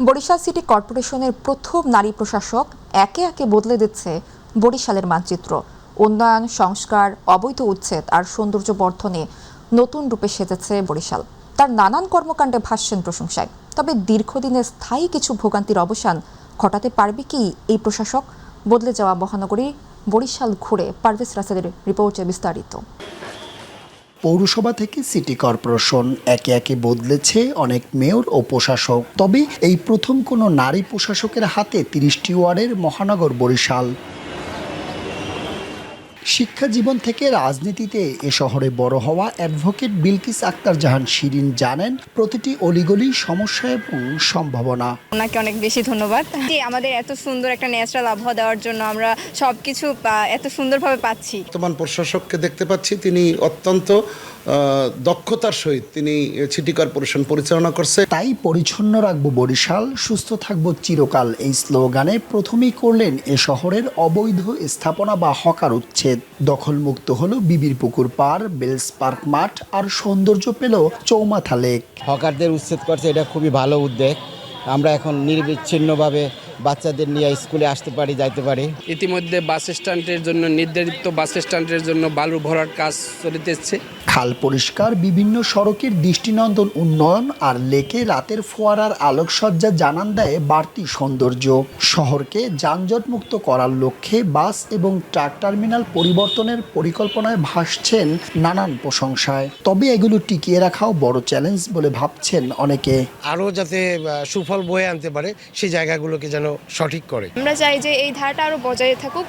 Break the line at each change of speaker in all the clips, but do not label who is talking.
Barishal city কর্পোরেশনের প্রথম নারী প্রশাসক একে একে বদলে দিচ্ছে বরিশালের মানচিত্র। উন্নয়ন, সংস্কার, অবৈধ উচ্ছেদ আর সৌন্দর্য বর্ধনে নতুন রূপে সেজেছে বরিশাল। তার নানান কর্মকাণ্ডে ভাসছেন প্রশংসায়। তবে দীর্ঘদিনের স্থায়ী কিছু ভোগান্তির অবসান ঘটাতে পারবে কি এই প্রশাসক? বদলে যাওয়া মহানগরী বরিশাল ঘুরে পারভেজ রাসেলের রিপোর্টে বিস্তারিত।
পৌরসভা থেকে সিটি কর্পোরেশন একে একে বদলেছে অনেক মেয়র ও প্রশাসক। তবে এই প্রথম কোনো নারী প্রশাসকের হাতে ৩০টি ওয়ার্ডের মহানগর বরিশাল। শিক্ষা জীবন থেকে রাজনীতিতে এ শহরে বড় হওয়া অ্যাডভোকেট বিলকিস আক্তার জাহান শিরিন জানেন প্রতিটি অলিগলি সমস্যা এবং সম্ভাবনা।
ওনাকে অনেক বেশি ধন্যবাদ যে আমাদের এত সুন্দর একটা ন্যাচারাল আবহাওয়া দেওয়ার জন্য আমরা সবকিছু এত সুন্দরভাবে পাচ্ছি।
বর্তমান প্রশাসককে দেখতে পাচ্ছি, তিনি অত্যন্ত দক্ষতার সহিত তিনি সিটি কর্পোরেশন পরিচালনা করছে।
তাই পরিচ্ছন্ন রাখবো বরিশাল, সুস্থ থাকবো চিরকাল এই স্লোগানে প্রথমেই করলেন এ শহরের অবৈধ স্থাপনা বা হকার উচ্ছেদ। দখলমুক্ত হলো বিবির পুকুর পাড়, বেলস পার্ক মাঠ আর সৌন্দর্য পেল চৌমাথা লেক।
হকারদের উচ্ছেদ করছে, এটা খুবই ভালো উদ্যোগ। আমরা এখন নির্বিচ্ছিন্নভাবে বাচ্চাদের নিয়ে স্কুলে আসতে পারি, যাইতে পারি।
ইতিমধ্যে বাস স্ট্যান্ডের জন্য নির্ধারিত বাস স্ট্যান্ডের জন্য বালু ভরার কাজ চলিতেছে।
খাল পরিষ্কার, বিভিন্ন সড়কের দৃষ্টিনন্দন উন্নয়ন আর লেকে রাতের ফোয়ারার আলোকসজ্জা জানান দেয় বাড়তি সৌন্দর্য। শহরকে যানজটমুক্ত করার লক্ষ্যে বাস এবং ট্রাক টার্মিনাল পরিবর্তনের পরিকল্পনায় ভাসছেন নানান প্রশংসায়। তবে এগুলো টিকিয়ে রাখাও বড় চ্যালেঞ্জ বলে ভাবছেন অনেকে।
আরও যাতে সুফল বয়ে আনতে পারে সেই জায়গাগুলোকে যেন সঠিক করে।
আমরা চাই যে এই ধারাটা আরো বজায় থাকুক,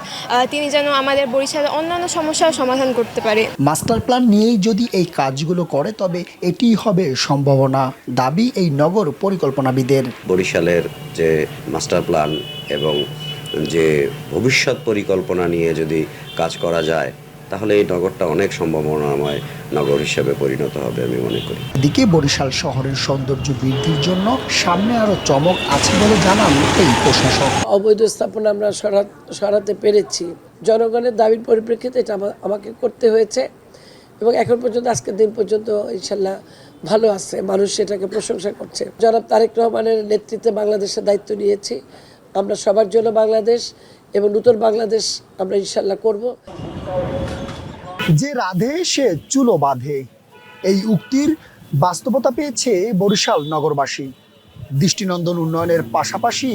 তিনি যেন আমাদের বরিশালের অন্যান্য সমস্যার সমাধান করতে পারে।
মাস্টার প্ল্যান নিয়েই যদি এই কাজগুলো করে তবে এটিই হবে সম্ভাবনা, দাবি এই নগর পরিকল্পনাবিদের।
বরিশালের যে মাস্টার প্ল্যান এবং যে ভবিষ্যৎ পরিকল্পনা নিয়ে যদি কাজ করা যায় তাহলে এই নগরটা অনেক সম্ভাবনাময় নগর হিসেবে পরিণত হবে আমি মনে করি।
এদিকে বরিশাল শহরের সৌন্দর্য বৃদ্ধির জন্য সামনে আরো চমক আছে বলে জানান এই প্রশাসক।
অবৈধ স্থাপনা আমরা সরাতে পেরেছি। জনগণের দাবির পরিপ্রেক্ষিতে এটা আমাকে করতে হয়েছে এবং এখন পর্যন্ত আজকের দিন পর্যন্ত ইনশাল্লাহ ভালো আছে, মানুষ সেটাকে প্রশংসা করছে। জনাব তারেক রহমানের নেতৃত্বে বাংলাদেশের দায়িত্ব নিয়েছি। আমরা সবার জন্য বাংলাদেশ এবং নতুন বাংলাদেশ আমরা ইনশাল্লাহ করব।
যে রাধে সে চুলো বাঁধে, এই উক্তির বাস্তবতা পেয়েছে বরিশাল নগরবাসী। দৃষ্টিনন্দন উন্নয়নের পাশাপাশি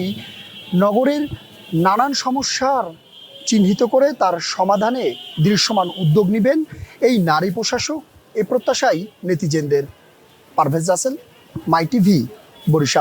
নগরের নানান সমস্যার চিহ্নিত করে তার সমাধানে দৃশ্যমান উদ্যোগ নেবেন এই নারী প্রশাসক, এ প্রত্যাশাই নেটিজেনদের। পারভেজ রাসেল, মাই টিভি, বরিশাল।